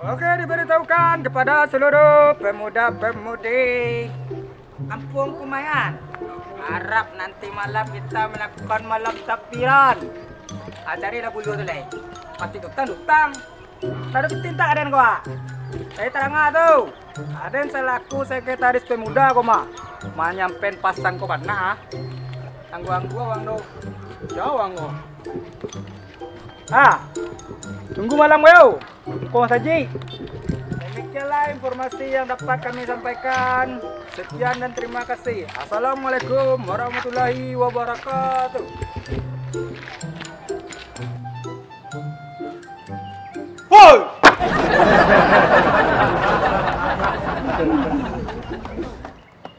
Oke, diberitahukan kepada seluruh pemuda-pemudi Kampung Kumayan. Harap nanti malam kita melakukan malam takbiran. Carilah bulu tu leh. Pasti utang. Ada tinta aden gua. Saya terangah tu. Aden selaku sekretaris pemuda gua mah. Nyampen pasang ko mana? Anggu wang do. Jauh anggu. Tunggu malam yo. Kau saji. Demikianlah informasi yang dapat kami sampaikan. Sekian dan terima kasih. Assalamualaikum warahmatullahi wabarakatuh. Hoi!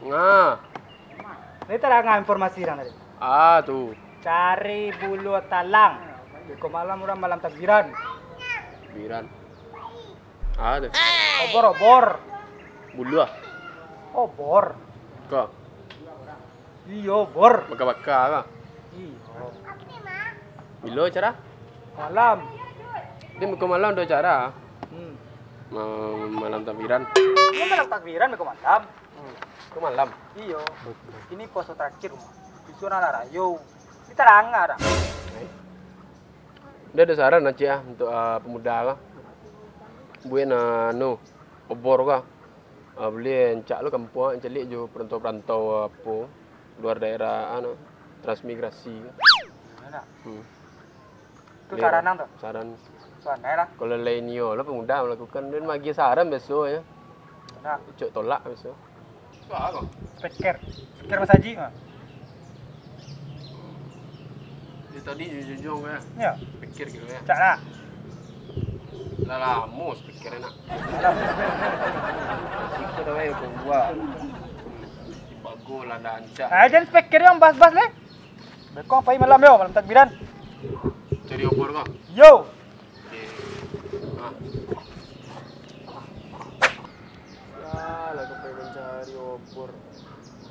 Nah, Ini terangah informasi yang tadi. tuh. Cari bulu talang. Di malam orang malam takbiran. Biran. Ada. Obor. Bulu Obor. Kok? Iyo, bor. Baka-baka ka. Iyo. Bilo cara? Malam. Di muka malam do cara. Hmm. Malam takbiran. Ini malam takbiran ke malam. Ke malam. Iyo. Ini pos terakhir rumah. Bisu nara rayo. Ini terangah dah. Dia ada saran aja ya untuk pemuda ka. Buat obor ka. Beli encak lu kampung celik jo perantau-perantau apa luar daerah transmigrasi. Mana? Itu Dia saranan tuh. Saran. Soalnya lah. Kalau lainnya lah pemuda melakukan dan bagi saran besok ya. Nah, Cuk tolak besok. Soal kok. speaker Mas Haji mah. Dia tadi jujur ya. Ya, Pikir gitu ya. cak lah. Lah lama pikir enak. Sikit dah wae kau buat. Bagus lah dah ancak. Jangan speaker yang bas-bas leh. Bekong apa malam yo, malam takbiran. Cari obor kau. Yo. Okey. Lah kau pengen cari obor.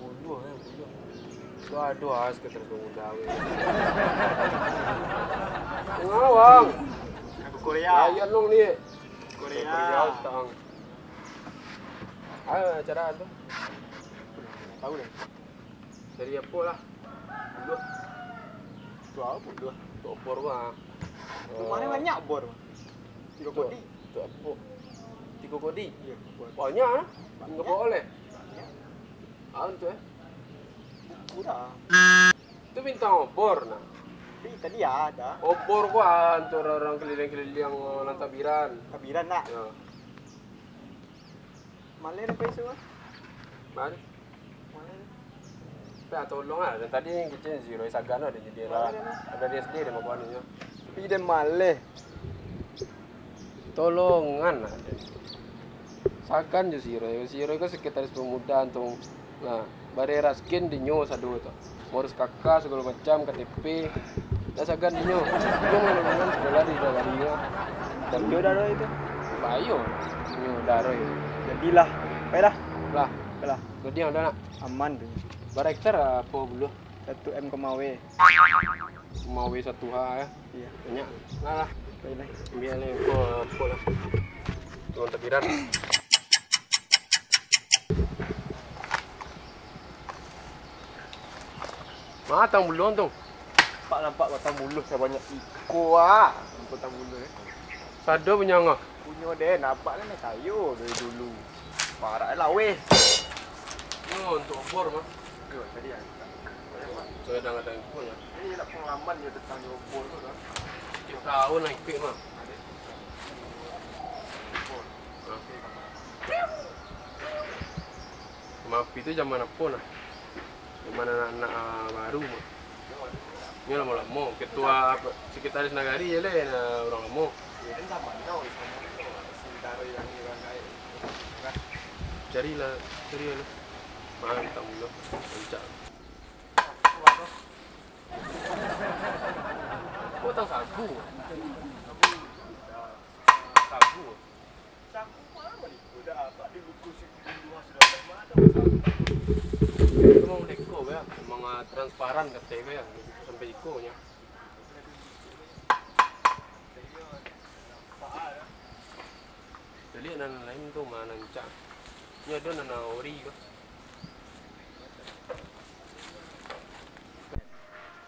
Bulu bulu. Aduh, sekitar pemuda we. Ngawang. Aku Korea. Ayan long ni. Korea. Tang. Acara tu. Tahu dah. Dari apa lah? Dulu. Tu apa dulu? Tu obor mah. Mana banyak bor? Tu apa? 3 kodi. Iya, Banyak ah. Enggak boleh. Tu udah. Tu bintang obor nah. Tadi ada. Obor gua untuk orang keliling-keliling yang lantabiran. Takbiran nak. Ya. Malah apa isu? Mari. Tapi tolong lah. Dan tadi yang kecil zero sagan ada jadi lah. Ada di SD dia makan ni. Tapi dia malah. Tolongan lah. Sagan je zero. Zero itu sekretaris pemuda untuk barera skin dinyo sadu tu. Ngurus kakak segala macam KTP. Dah sagan dinyo. Dinyo mana sekolah di Dagaria. Dan dia dah itu. Bayo. Dinyo daro itu. Jadilah. Baiklah. Lah. Jadi ada nak. Aman tu. Barekter apa dulu? 1M W. Mau W1H ya. Iya. Banyak. Lah. Baiklah. Biar ni apa lah. Tuan takbiran. Matang belum tu? Nampak batang bulu saya banyak iko ah. Batang bulu Sado punya ngah. Punya dia nampak kan sayur dari dulu. Parah lah weh. No, untuk obor mah. Tadi ada. Saya dah kata info ya. Ini nak pengalaman dia tentang obor tu kan. Kita tahu nak ikut mah. Maaf itu zaman apa nah? Zaman anak-anak baru mah. Ini lama-lama. Ketua sekretaris nagari je lah orang lama. Dia kan sama tau sama sementara yang orang kaya. Carilah. Mantap mula. Lancak. Oh, tak sagu. Sagu. Saku mana ni? Udah apa di buku dulu sudah ada. Itu mau deko ya, memang transparan kata ya, sampai ikonya. nan lain tu mana cak. Nya ada nana ori ko.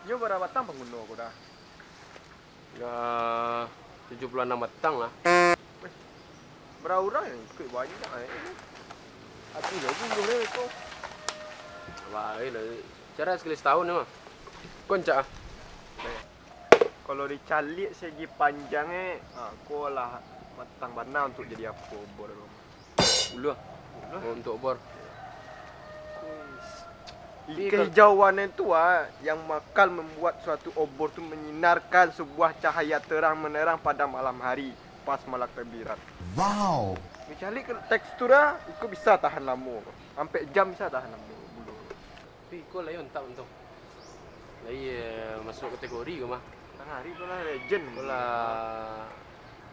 Nyo berapa batang pengguna aku dah? Ya 76 batang lah. Berapa orang yang ikut banyak Aku jauh pun belum itu. Wah, ini cara sekali setahun ni mah. Koncak ah. Kalau dicalik segi panjangnya, aku lah batang bana untuk jadi apa bor rumah. Ulu ah. Untuk bor. Kehijauan itu yang bakal membuat suatu obor tu menyinarkan sebuah cahaya terang menerang pada malam hari pas malam takbiran. Wow. Mencari teksturnya, itu bisa tahan lama. Sampai jam bisa tahan lama bulu. Tapi kau lain tak untuk. Lain masuk kategori ke mah. Tengah hari tu lah legend. Kau lah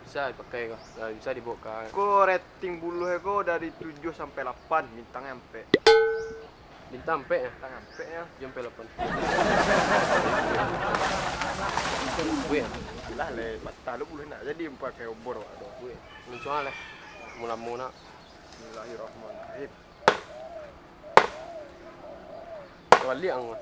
bisa dipakai kau. Bisa dibawa. Kau rating bulu kau dari 7 sampai 8 bintangnya sampai. Bintang sampai ya. Bintang sampai ya. Jam 8. Weh, Lah le mata lu boleh nak jadi pakai obor wak tu. weh. Mencual lah. Mula-mula. Bismillahirrahmanirrahim. Wali ang.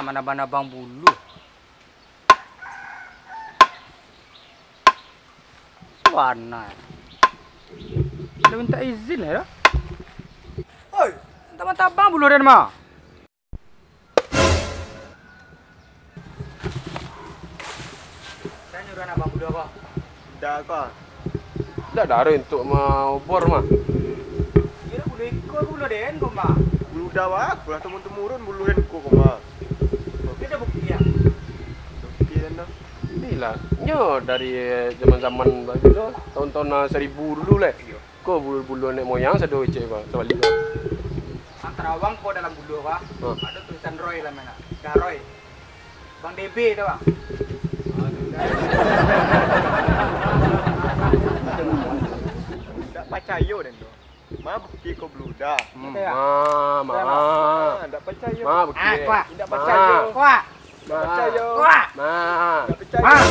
Siapa nama abang bulu? Warna. Dia minta izin ya? Oi, minta abang bulu dan mah. Saya nyuruh abang bulu apa? Dah kau. Dah darah untuk mau bor mah. Kira bulu ikut bulu den kau mah. Bulu dah wak, aku lah temurun bulu henko kau mah. Kita bukti ya. Okey dah. Bila nyo dari zaman-zaman baru tu, tahun-tahun 1000 dulu leh. Kau bulu-bulu nek moyang sado cek kau, sebalik kau. Antara abang kau dalam bulu apa? Ada tulisan Roy lah mana? Dah Roy. Bang DB tu bang. Tak percaya dan tu. Ma bukti kau bluda. Tak percaya. Ma bukti. Kuat. Tidak percaya. Kuat. Tak percaya. Kuat. Tak percaya.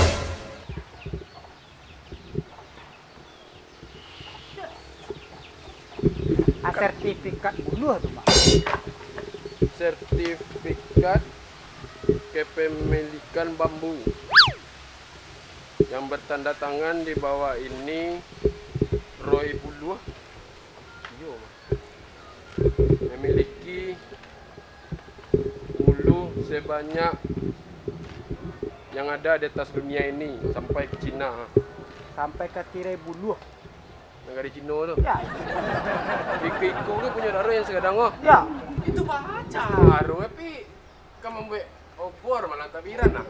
Sertifikat bulu tu bang. Sertifikat kepemilikan bambu yang bertanda tangan di bawah ini Roy Bulu memiliki bulu sebanyak yang ada di atas dunia ini sampai ke Cina. Sampai ke tirai bulu. Yang dari Cina tu. Ya. Iko ke punya darah yang segadang oh. Ya. Itu baca haru tapi kamu membuat obor malah tabiran lah.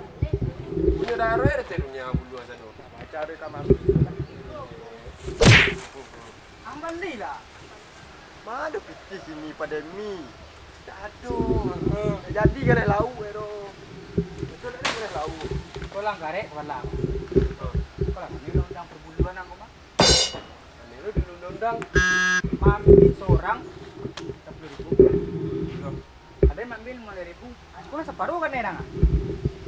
Punya darah ada terunya bulu asal tu. Baca ada kamar. Ambil ni lah. Mana putih sini pada mi. Aduh. Jadi kena lauk ero. Betul tak kena lauk. Kau lang garek, kau lang. Kau lang ni undang perbuluan aku mah. Ini lu di undang-undang. Ambil seorang 10.000. Ada yang ambil 5.000. Aku lah separuh kan enang.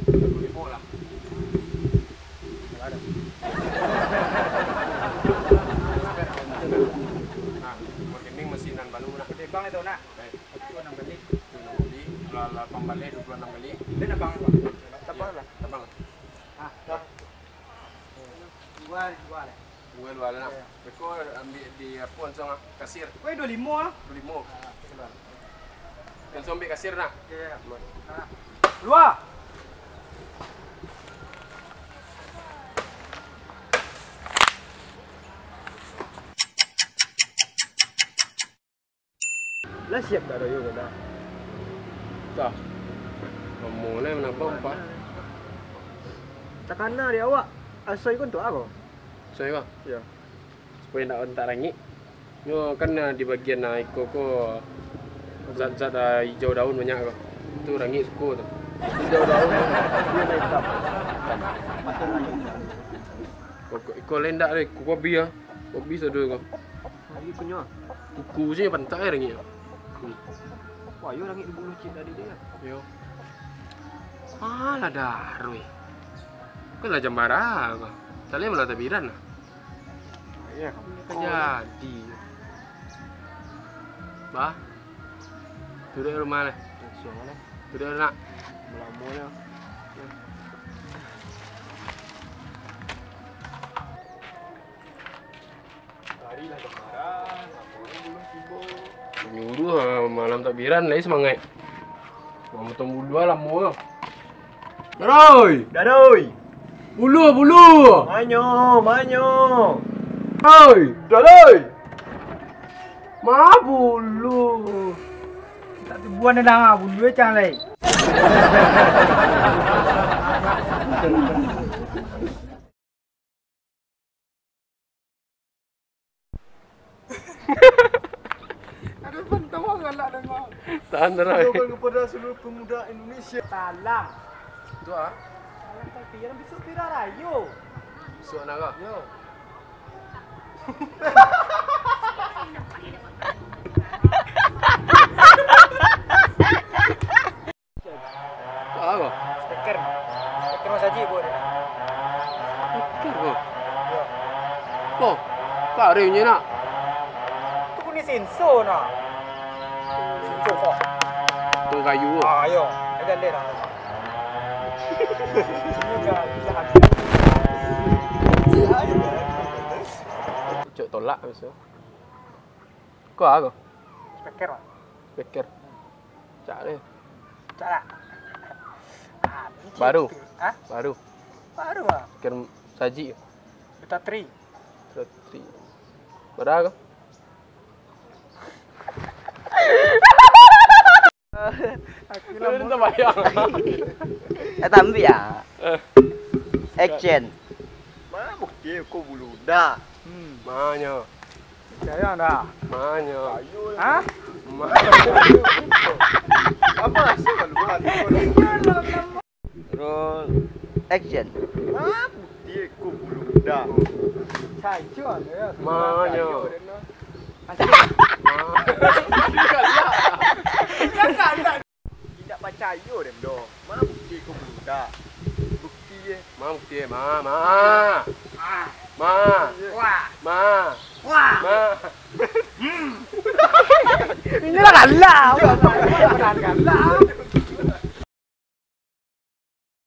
10.000 lah. Ada. Nah, marketing mesinan baru nak. Gede bang itu nak. Baik. Aku 6 kali. 6 kali, lala pambalik 26 kali. Dia nak bang apa? Tak apa lah. Tabang. Ah, dah. Jual lah. Bukan wala nak. Beko ambil di apun song kasir Kau 25 ah. 25. Kan song ambil kasir nak. Ya. Luar. Lah siap dah doyo dah. Dah. Kamu ni menapa empat? Takana dia awak. Asal ikut tu aku. Saya kah? Ya. Supaya nak entak rangi. Yo kan di bagian iko ko zat-zat hijau daun banyak kah. Tu rangi suku tu. Daun-daun dia naik hitam. Macam lagi. Kau lendak deh, kau kopi ya. Kopi sudah kau. Lagi punya. Kuku sih pantai air ni. Wah, yo langit di bulu cik tadi dia. Yo. Alah darui. Kau lah jambara kau. Salih malah tabiran lah. Iya. Kan jadi. Bah. Duduk rumah lah. Siang lah. Duduk nak. Melamunya. Harilah kemarin, apa belum sibuk. Nyuruh malam takbiran lagi semangat. Mau potong bulu lah mu. Roy, Dadoi. bulu. Manyo. Roy, Dadoi. ma bulu. Tak buan dah bulu cang lai. Ada pantauan galak dengar. Tahan Roy. Doakan kepada seluruh pemuda Indonesia. Salam. Tu ah. Salam takbiran besok pira rayo. Besok nak kau. Yo. Tak kau. Speaker. Speaker mas haji boleh. Pikir kau. Kau. Kau ada punya nak. Tu pun ni sensor nak. Sensor kok. Tu kayu. Ah, yo. Ada le lah. Sini dah jahat. Cuk tolak biasa. Kau ah kau. Speaker. Pikir. Cak deh. Cara. Baru. Hah? Baru. Baru ah. Pikir saji. Beta 3. Roti. Berapa kau? Aku Lu minta bayang. Tambi ya. Action. Mana bukti kau bulu dah. Mana? Saya dah. Mana? Hah? Apa asal kalau buat? Roll. Action. Mana bukti kau bulu dah. Saya ya. Mana? Tidak percaya dem doh. Mana bukti kau bulu dah. Bukti ye. Ma bukti ma. Ah. Ma. Wah. Ma. Wah. Ma. Ini lah galak. Galak.